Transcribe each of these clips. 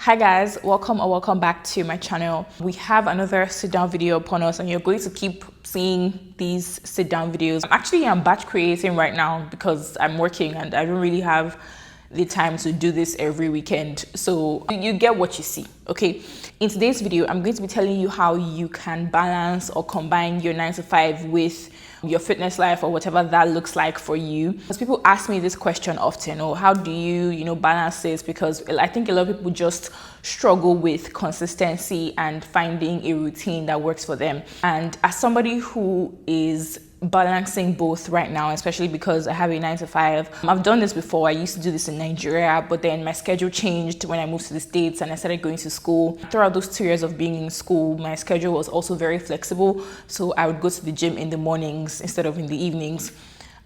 Hi guys, welcome or welcome back to my channel. We have another sit down video upon us and you're going to keep seeing these sit down videos. I'm batch creating right now because I'm working and I don't really have the time to do this every weekend. So you get what you see, okay? In today's video, I'm going to be telling you how you can balance or combine your 9 to 5 with your fitness life or whatever that looks like for you. Because people ask me this question often, or how do you balance this? Because I think a lot of people just struggle with consistency and finding a routine that works for them. And as somebody who is balancing both right now, especially because I have a 9 to 5. I've done this before. I used to do this in Nigeria, but then my schedule changed when I moved to the States and I started going to school. Throughout those 2 years of being in school, my schedule was also very flexible. So I would go to the gym in the mornings instead of in the evenings.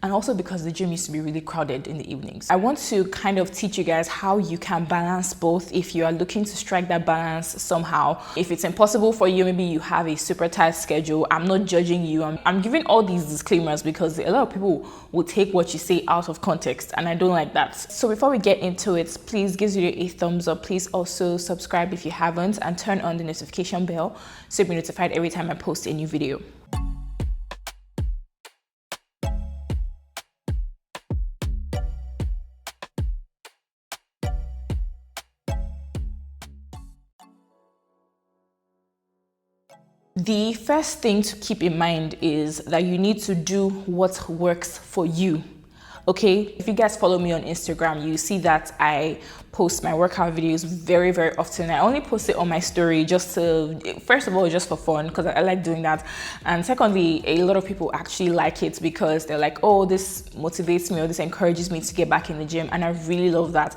And also because the gym used to be really crowded in the evenings. I want to kind of teach you guys how you can balance both if you are looking to strike that balance somehow. If it's impossible for you, maybe you have a super tight schedule. I'm not judging you. I'm giving all these disclaimers because a lot of people will take what you say out of context and I don't like that. So before we get into it, please give this video a thumbs up. Please also subscribe if you haven't and turn on the notification bell so you'll be notified every time I post a new video. The first thing to keep in mind is that you need to do what works for you. Okay, if you guys follow me on Instagram, you see that I post my workout videos very, very often. I only post it on my story just to, first of all, just for fun, because I like doing that. And secondly, a lot of people actually like it because they're like, oh, this motivates me or this encourages me to get back in the gym. And I really love that.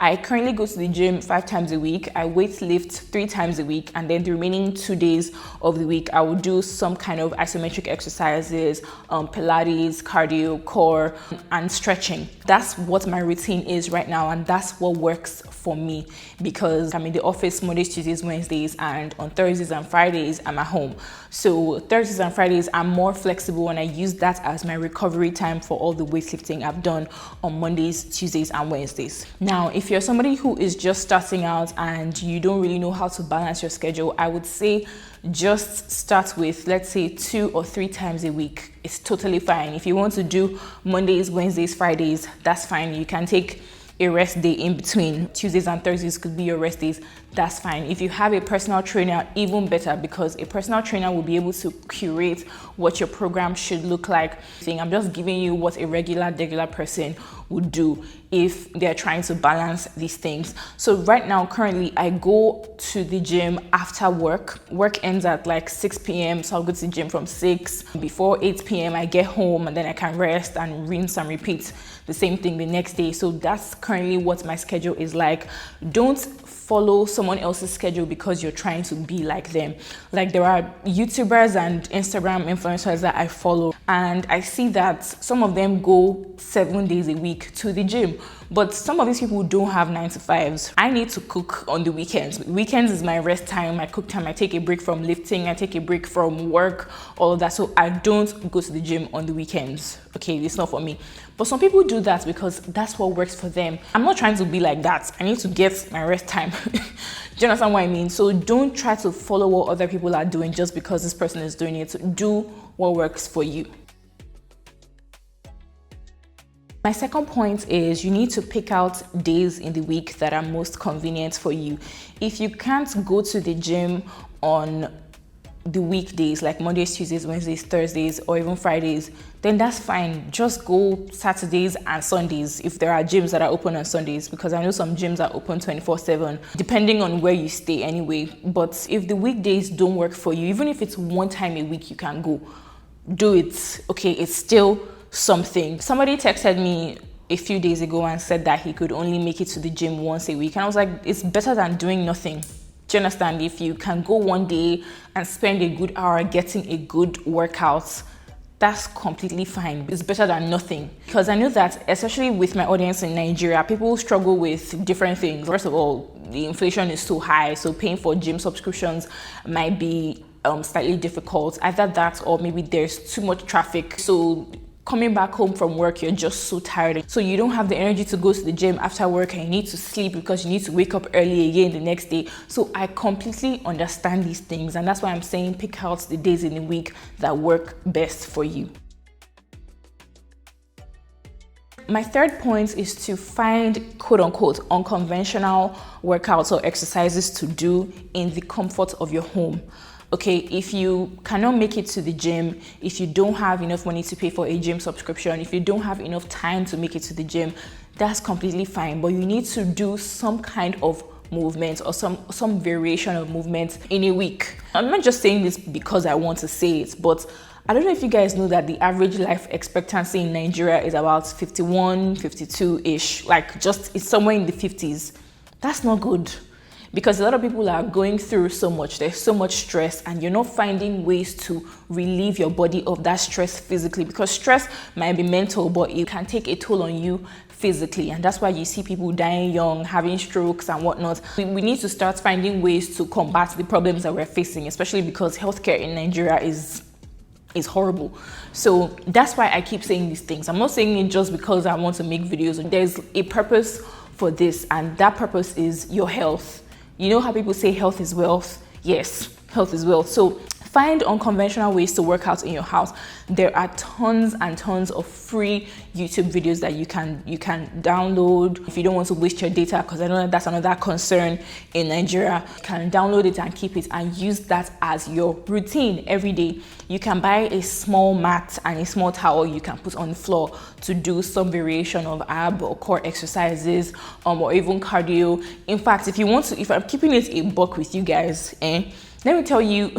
I currently go to the gym 5 times a week. I weight lift 3 times a week. And then the remaining 2 days of the week, I will do some kind of isometric exercises, Pilates, cardio, core, and stretching. That's what my routine is right now. And that's what works for me because I'm in the office Mondays, Tuesdays, Wednesdays, and on Thursdays and Fridays, I'm at home. So Thursdays and Fridays, I'm more flexible and I use that as my recovery time for all the weightlifting I've done on Mondays, Tuesdays, and Wednesdays. Now, if you're somebody who is just starting out and you don't really know how to balance your schedule, I would say just start with, let's say, 2 or 3 times a week. It's totally fine. If you want to do Mondays, Wednesdays, Fridays, that's fine. You can take a rest day in between. Tuesdays and Thursdays could be your rest days. That's fine. If you have a personal trainer, even better, because a personal trainer will be able to curate what your program should look like. I'm just giving you what a regular person would do if they're trying to balance these things. So right now, currently, I go to the gym after work. Work ends at like 6 p.m. So I'll go to the gym from 6. Before 8 p.m. I get home and then I can rest and rinse and repeat the same thing the next day. So that's currently what my schedule is like. Don't follow someone else's schedule because you're trying to be like them. Like there are YouTubers and Instagram influencers that I follow and I see that some of them go 7 days a week to the gym. But some of these people don't have 9 to 5s. I need to cook on the weekends. Weekends is my rest time, my cook time. I take a break from lifting, I take a break from work, all of that. So I don't go to the gym on the weekends. Okay, it's not for me. But some people do that because that's what works for them. I'm not trying to be like that. I need to get my rest time. Do you understand what I mean? So don't try to follow what other people are doing just because this person is doing it. Do what works for you. My second point is you need to pick out days in the week that are most convenient for you. If you can't go to the gym on the weekdays like Mondays, Tuesdays, Wednesdays, Thursdays, or even Fridays, then that's fine. Just go Saturdays and Sundays if there are gyms that are open on Sundays, because I know some gyms are open 24/7, depending on where you stay anyway. But if the weekdays don't work for you, even if it's 1 time a week you can go, do it. Okay, it's still something. Somebody texted me a few days ago and said that he could only make it to the gym once a week. And I was like, it's better than doing nothing. Do you understand? If you can go one day and spend a good hour getting a good workout, that's completely fine. It's better than nothing. Because I know that, especially with my audience in Nigeria, people struggle with different things. First of all, the inflation is so high, so paying for gym subscriptions might be slightly difficult. Either that or maybe there's too much traffic. So coming back home from work, you're just so tired, so you don't have the energy to go to the gym after work, and you need to sleep because you need to wake up early again the next day. So I completely understand these things, and that's why I'm saying pick out the days in the week that work best for you. My third point is to find quote-unquote unconventional workouts or exercises to do in the comfort of your home. Okay, if you cannot make it to the gym, if you don't have enough money to pay for a gym subscription, if you don't have enough time to make it to the gym, that's completely fine. But you need to do some kind of movement or some variation of movement in a week. I'm not just saying this because I want to say it, but I don't know if you guys know that the average life expectancy in Nigeria is about 51, 52-ish, like just it's somewhere in the 50s. That's not good, because a lot of people are going through so much. There's so much stress, and you're not finding ways to relieve your body of that stress physically, because stress might be mental, but it can take a toll on you physically, and that's why you see people dying young, having strokes and whatnot. We need to start finding ways to combat the problems that we're facing, especially because healthcare in Nigeria is horrible. So that's why I keep saying these things. I'm not saying it just because I want to make videos. There's a purpose for this, and that purpose is your health. You know how people say health is wealth? Yes, health is wealth. So find unconventional ways to work out in your house. There are tons and tons of free YouTube videos that you can download. If you don't want to waste your data, because I know that's another concern in Nigeria, you can download it and keep it and use that as your routine every day. You can buy a small mat and a small towel you can put on the floor to do some variation of ab or core exercises, or even cardio. In fact, if I'm keeping it a buck with you guys, let me tell you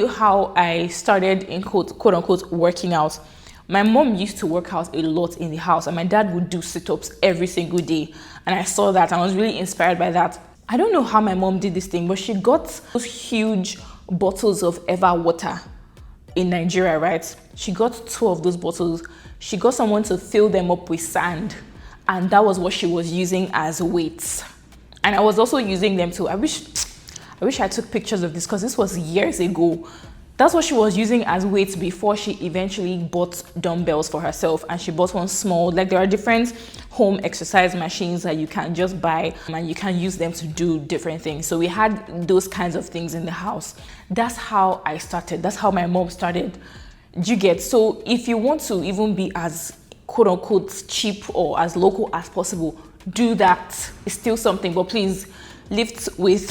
how I started in quote unquote working out. My mom used to work out a lot in the house, and my dad would do sit-ups every single day. And I saw that and I was really inspired by that. I don't know how my mom did this thing, but she got those huge bottles of Eva water in Nigeria, right? She got 2 of those bottles. She got someone to fill them up with sand, and that was what she was using as weights. And I was also using them too. I wish I took pictures of this, because this was years ago. That's what she was using as weights before she eventually bought dumbbells for herself, and she bought one small. Like, there are different home exercise machines that you can just buy, and you can use them to do different things. So we had those kinds of things in the house. That's how I started. That's how my mom started. Do you get? So if you want to even be as quote unquote cheap or as local as possible, do that. It's still something, but please lift with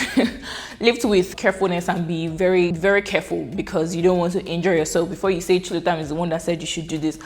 carefulness and be very, very careful, because you don't want to injure yourself. Before you say Chilotam is the one that said you should do this,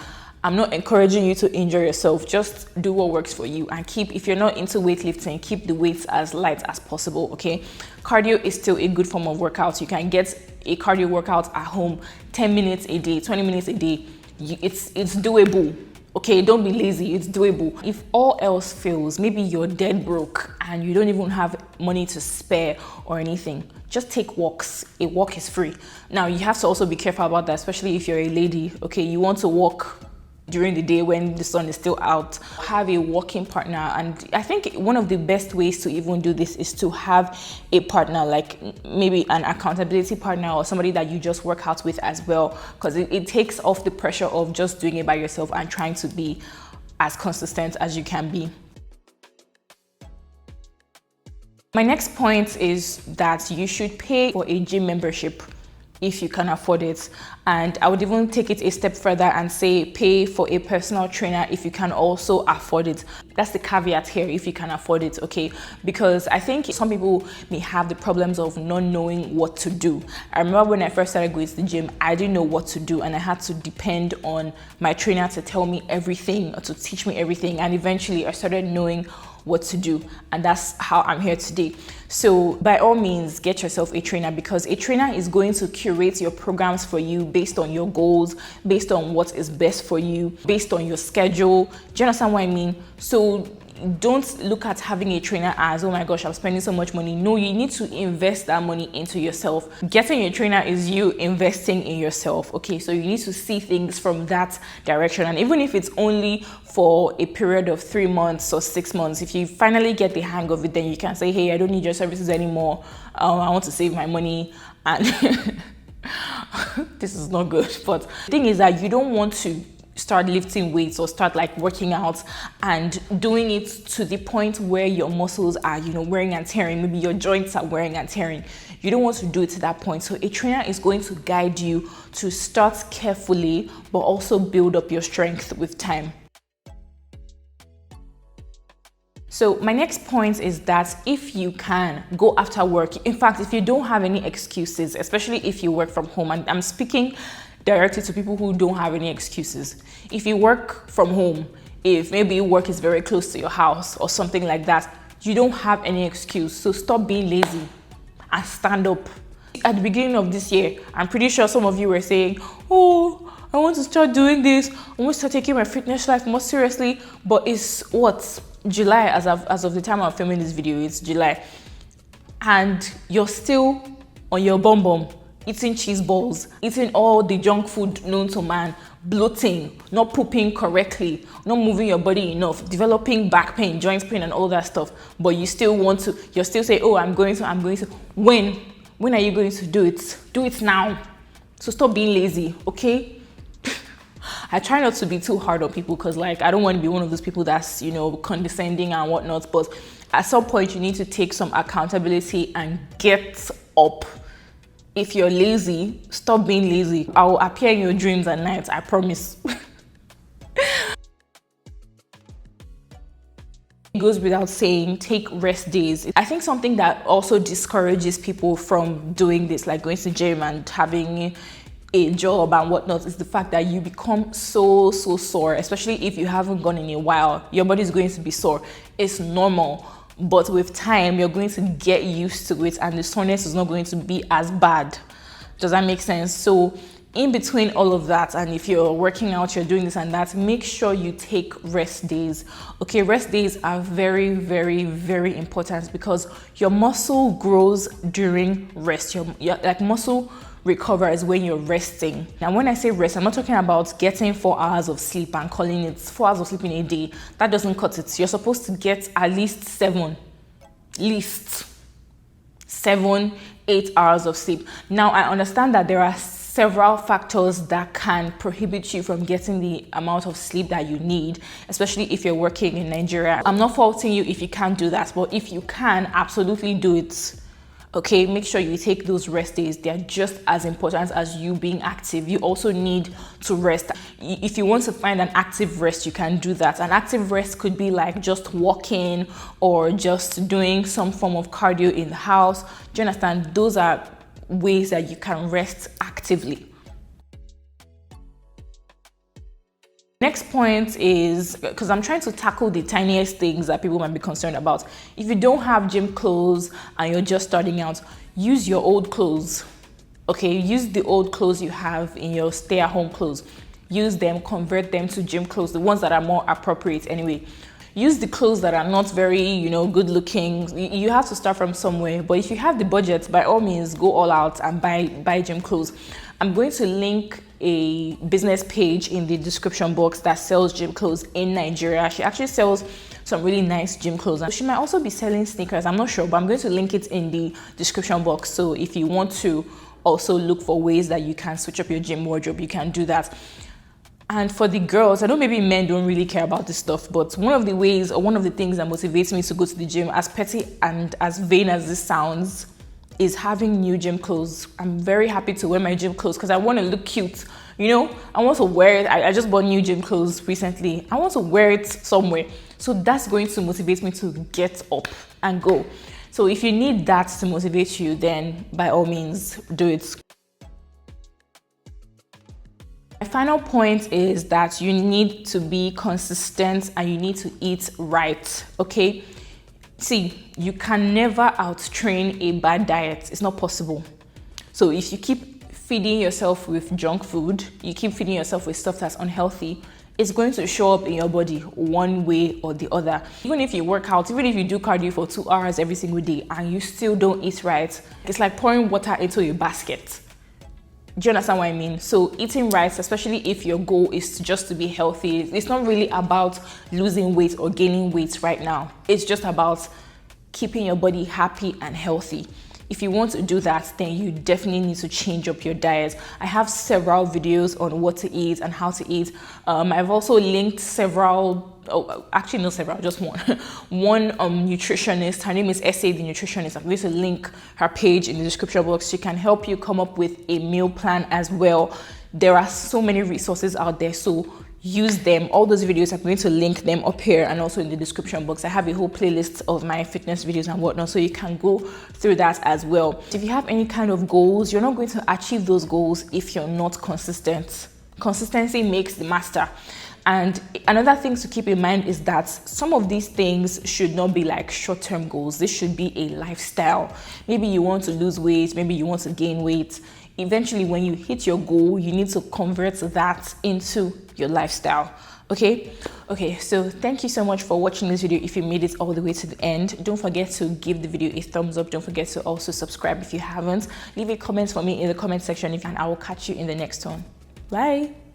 I'm not encouraging you to injure yourself. Just do what works for you, and if you're not into weightlifting, keep the weights as light as possible. Okay, cardio is still a good form of workout. You can get a cardio workout at home, 10 minutes a day, 20 minutes a day. It's doable. Okay, don't be lazy, it's doable. If all else fails, maybe you're dead broke and you don't even have money to spare or anything, just take walks. A walk is free. Now, you have to also be careful about that, especially if you're a lady. Okay, you want to walk during the day when the sun is still out. Have a walking partner, and I think one of the best ways to even do this is to have a partner, like maybe an accountability partner or somebody that you just work out with as well, because it takes off the pressure of just doing it by yourself and trying to be as consistent as you can be. My next point is that you should pay for a gym membership if you can afford it, and I would even take it a step further and say pay for a personal trainer if you can also afford it. That's the caveat here, if you can afford it, okay? Because I think some people may have the problems of not knowing what to do. I remember when I first started going to the gym, I didn't know what to do, and I had to depend on my trainer to tell me everything, or to teach me everything, and eventually I started knowing what to do, and that's how I'm here today. So by all means, get yourself a trainer, because a trainer is going to curate your programs for you based on your goals, based on what is best for you, based on your schedule. Do you understand what I mean? So don't look at having a trainer as, oh my gosh, I'm spending so much money. No, you need to invest that money into yourself. Getting a trainer is you investing in yourself. Okay, so you need to see things from that direction. And even if it's only for a period of 3 months or 6 months, if you finally get the hang of it, then you can say, hey, I don't need your services anymore. I want to save my money, and this is not good. But the thing is that you don't want to start lifting weights or start like working out and doing it to the point where your muscles are, you know, wearing and tearing. Maybe your joints are wearing and tearing. You don't want to do it to that point. So a trainer is going to guide you to start carefully, but also build up your strength with time. So my next point is that if you can go after work, in fact, if you don't have any excuses, especially if you work from home, and I'm speaking directly to people who don't have any excuses. If you work from home, if maybe work is very close to your house or something like that, you don't have any excuse. So stop being lazy and stand up. At the beginning of this year, I'm pretty sure some of you were saying, oh, I want to start doing this. I want to start taking my fitness life more seriously. But it's what? July, as of the time I'm filming this video, it's July. And you're still on your bum, eating cheese balls, eating all the junk food known to man, bloating, not pooping correctly, not moving your body enough, developing back pain, joint pain, and all that stuff. But you still want to, you're still saying, oh, I'm going to. When are you going to do it? Do it now. So stop being lazy, okay? I try not to be too hard on people because, like, I don't want to be one of those people that's, you know, condescending and whatnot. But at some point, you need to take some accountability and get up. If you're lazy, stop being lazy. I will appear in your dreams at night, I promise. It goes without saying, take rest days. I think something that also discourages people from doing this, like going to the gym and having a job and whatnot, is the fact that you become so sore, especially if you haven't gone in a while. Your body is going to be sore. It's normal. But with time, you're going to get used to it and the soreness is not going to be as bad. Does that make sense? So in between all of that, and if you're working out, you're doing this and that, make sure you take rest days. Okay, rest days are very important because your muscle grows during rest. Your like muscle recovers when you're resting. Now, when I say rest, I'm not talking about getting 4 hours of sleep and calling it 4 hours of sleep in a day. That doesn't cut it. You're supposed to get at least 7-8 hours of sleep. Now, I understand that there are several factors that can prohibit you from getting the amount of sleep that you need, especially if you're working in Nigeria. I'm not faulting you if you can't do that, but if you can, absolutely do it. Okay, make sure you take those rest days. They're just as important as you being active. You also need to rest. If you want to find an active rest, you can do that. An active rest could be like just walking or just doing some form of cardio in the house. Do you understand? Those are ways that you can rest actively. Next point is, because I'm trying to tackle the tiniest things that people might be concerned about. If you don't have gym clothes and you're just starting out, use your old clothes. Okay, use the old clothes you have in your stay-at-home clothes. Use them, convert them to gym clothes, the ones that are more appropriate anyway. Use the clothes that are not very, you know, good looking. You have to start from somewhere, but if you have the budget, by all means, go all out and buy gym clothes. I'm going to link a business page in the description box that sells gym clothes in Nigeria. She actually sells some really nice gym clothes. She might also be selling sneakers, I'm not sure, but I'm going to link it in the description box. So if you want to also look for ways that you can switch up your gym wardrobe, you can do that. And for the girls, I know maybe men don't really care about this stuff, but one of the ways or one of the things that motivates me to go to the gym, as petty and as vain as this sounds, is having new gym clothes. I'm very happy to wear my gym clothes because I want to look cute. You know, I want to wear it. I just bought new gym clothes recently. I want to wear it somewhere. So that's going to motivate me to get up and go. So if you need that to motivate you, then by all means, do it. My final point is that you need to be consistent and you need to eat right, okay? See, you can never out-train a bad diet. It's not possible. So if you keep feeding yourself with junk food, you keep feeding yourself with stuff that's unhealthy, it's going to show up in your body one way or the other. Even if you work out, even if you do cardio for 2 hours every single day and you still don't eat right, it's like pouring water into a basket. Do you understand what I mean? So eating right, especially if your goal is just to be healthy, it's not really about losing weight or gaining weight right now. It's just about keeping your body happy and healthy. If you want to do that, then you definitely need to change up your diet. I have several videos on what to eat and how to eat. I've also linked several, actually not several, just one. One nutritionist, her name is SA the nutritionist. I'm going to link her page in the description box. She can help you come up with a meal plan as well. There are so many resources out there, so use them. All those videos, I'm going to link them up here and also in the description box. I have a whole playlist of my fitness videos and whatnot, so you can go through that as well. If you have any kind of goals, you're not going to achieve those goals if you're not consistent. Consistency makes the master. And another thing to keep in mind is that some of these things should not be like short-term goals. This should be a lifestyle. Maybe you want to lose weight, maybe you want to gain weight. Eventually, when you hit your goal, you need to convert that into your lifestyle. Okay, so thank you so much for watching this video. If you made it all the way to the end, don't forget to give the video a thumbs up. Don't forget to also subscribe if you haven't. Leave a comment for me in the comment section, and I will catch you in the next one. Bye.